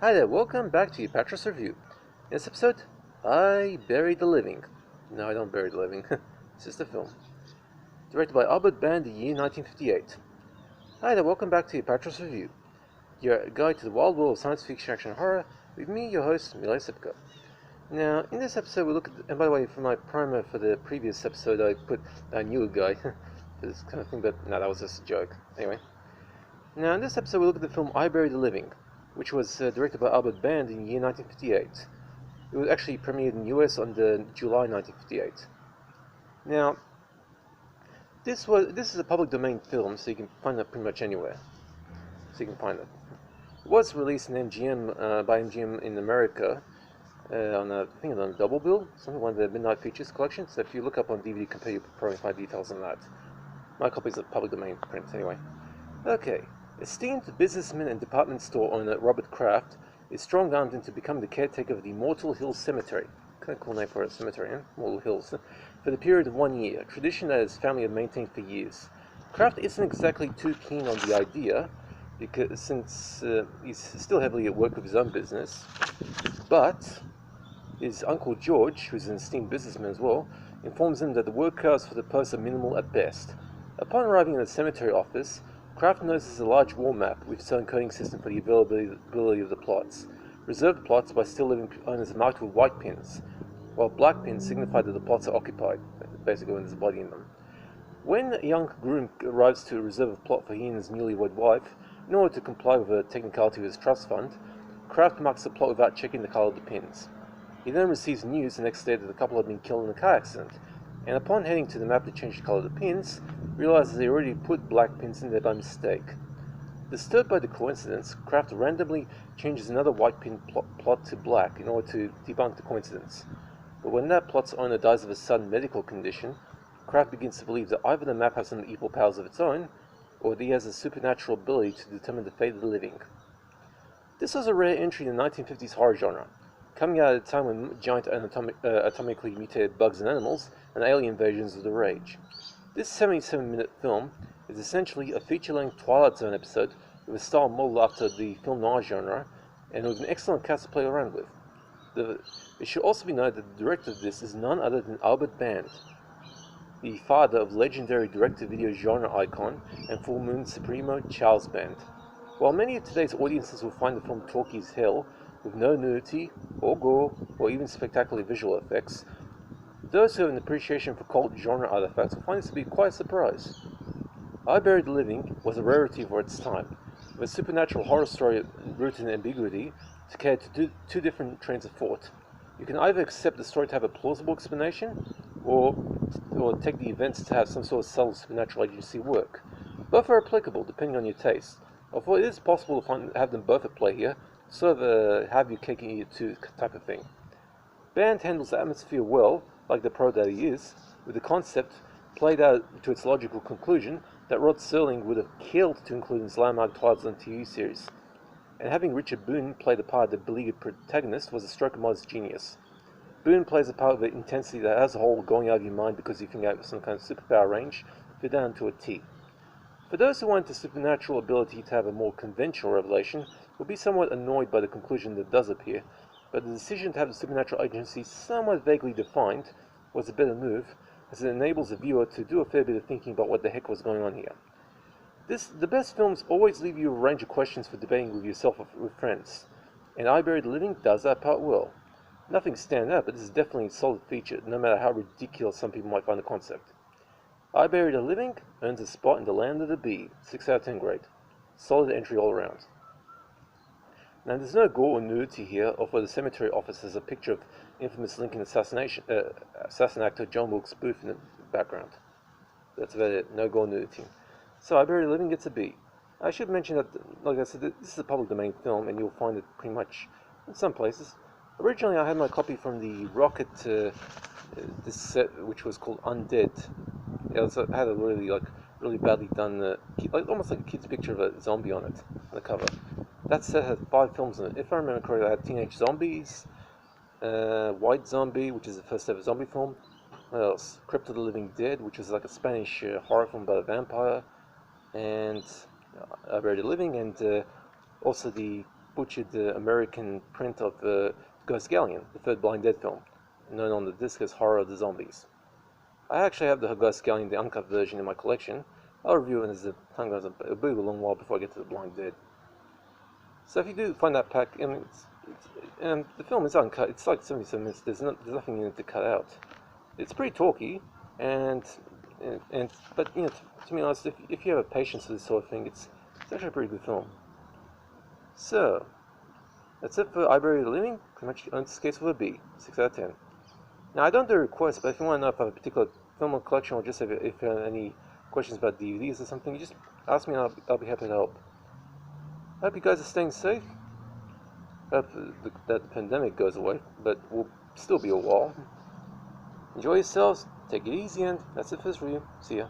Hi there, welcome back to Apatros Review. In this episode, I Buried the Living. No, I don't bury the living. It's just a film. Directed by Albert Band, the year 1958. Hi there, welcome back to Apatros Review, your guide to the wild world of science fiction, action, and horror, with me, your host, Milay Sipka. Now, in this episode, we look at, and by the way, for my primer for the previous episode, I put I knew a guy for this kind of thing, but no, that was just a joke. Anyway. Now, in this episode, we look at the film I Buried the Living, which was directed by Albert Band in the year 1958. It was actually premiered in the US on July 1958. Now, this is a public domain film, so you can find it pretty much anywhere. So you can find it. It was released in MGM by MGM in America on I think on a double bill, one of the Midnight Features collection. So if you look up on DVD Compare, you'll probably find details on that. My copy is a public domain print anyway. Okay. Esteemed businessman and department store owner Robert Kraft is strong-armed into becoming the caretaker of the Mortal Hills Cemetery. Kind of cool name for a cemetery, eh? Mortal Hills. For the period of 1 year, a tradition that his family have maintained for years. Kraft isn't exactly too keen on the idea, because since he's still heavily at work with his own business, but his uncle George, who's an esteemed businessman as well, informs him that the work hours for the post are minimal at best. Upon arriving in the cemetery office, Kraft notices a large wall map with its own coding system for the availability of the plots. Reserved plots by still living owners are marked with white pins, while black pins signify that the plots are occupied, basically when there's a body in them. When a young groom arrives to reserve a plot for he and his newlywed wife, in order to comply with a technicality of his trust fund, Kraft marks the plot without checking the colour of the pins. He then receives news the next day that the couple had been killed in a car accident, and upon heading to the map to change the colour of the pins, realizes they already put black pins in there by mistake. Disturbed by the coincidence, Kraft randomly changes another white pin plot to black in order to debunk the coincidence. But when that plot's owner dies of a sudden medical condition, Kraft begins to believe that either the map has some evil powers of its own, or that he has a supernatural ability to determine the fate of the living. This was a rare entry in the 1950s horror genre, coming out at a time when giant atomically mutated bugs and animals and alien invasions were the rage. This 77-minute film is essentially a feature-length Twilight Zone episode with a style modeled after the film noir genre and with an excellent cast to play around with. It should also be noted that the director of this is none other than Albert Band, the father of legendary direct-to-video genre icon and Full Moon Supremo Charles Band. While many of today's audiences will find the film Talky as hell, with no nudity, or gore, or even spectacular visual effects, those who have an appreciation for cult genre artifacts will find this to be quite a surprise. I Buried the Living was a rarity for its time, with a supernatural horror story rooted in ambiguity to cater to two different trains of thought. You can either accept the story to have a plausible explanation, or take the events to have some sort of subtle supernatural agency work. Both are applicable depending on your taste, although it is possible to have them both at play here, sort of a have your cake and eat it too type of thing. Band handles the atmosphere well, like the pro that he is, with the concept played out to its logical conclusion that Rod Serling would have killed to include in his landmark Twilight Zone TV series. And having Richard Boone play the part of the beleaguered protagonist was a stroke of modest genius. Boone plays a part of the intensity that as a whole going out of your mind because you think out some kind of superpower range, fit down to a T. For those who want the supernatural ability to have a more conventional revelation, will be somewhat annoyed by the conclusion that does appear, but the decision to have the supernatural agency somewhat vaguely defined was a better move, as it enables the viewer to do a fair bit of thinking about what the heck was going on here. The best films always leave you a range of questions for debating with yourself or with friends, and I Buried the Living does that part well. Nothing stand out, but this is definitely a solid feature, no matter how ridiculous some people might find the concept. I Buried the Living earns a spot in the land of the bee, 6 out of 10 grade. Solid entry all around. Now, there's no gore or nudity here, although the cemetery office has a picture of infamous Lincoln assassin actor John Wilkes Booth in the background. That's about it. No gore nudity. So, I Buried the Living gets a B. I should mention that, like I said, this is a public domain film, and you'll find it pretty much in some places. Originally, I had my copy from the Rocket this set, which was called Undead. It had a really badly done, almost like a kid's picture of a zombie on it, on the cover. That set had 5 films in it. If I remember correctly, I had Teenage Zombies, White Zombie, which is the first ever zombie film. What else? Crypt of the Living Dead, which is like a Spanish horror film about a vampire. And I Buried the Living, and also the butchered the American print of Ghost Galleon, the third Blind Dead film, known on the disc as Horror of the Zombies. I actually have the Ghost Galleon, the uncut version, in my collection. I'll review it as the time goes on. It'll be a long while before I get to the Blind Dead. So if you do find that pack, I mean, the film is uncut. It's like 77 minutes. There's nothing in it to cut out. It's pretty talky, but you know, to be honest, if you have a patience for this sort of thing, it's actually a pretty good film. So that's it for I Bury the Living. Pretty much on this case with a B, 6 out of 10. Now I don't do requests, but if you want to know if I have a particular film or collection, or just if you have any questions about DVDs or something, you just ask me and I'll be happy to help. I hope you guys are staying safe. I hope that the pandemic goes away, but we'll still be a while. Enjoy yourselves, take it easy, and that's it for this review. See ya.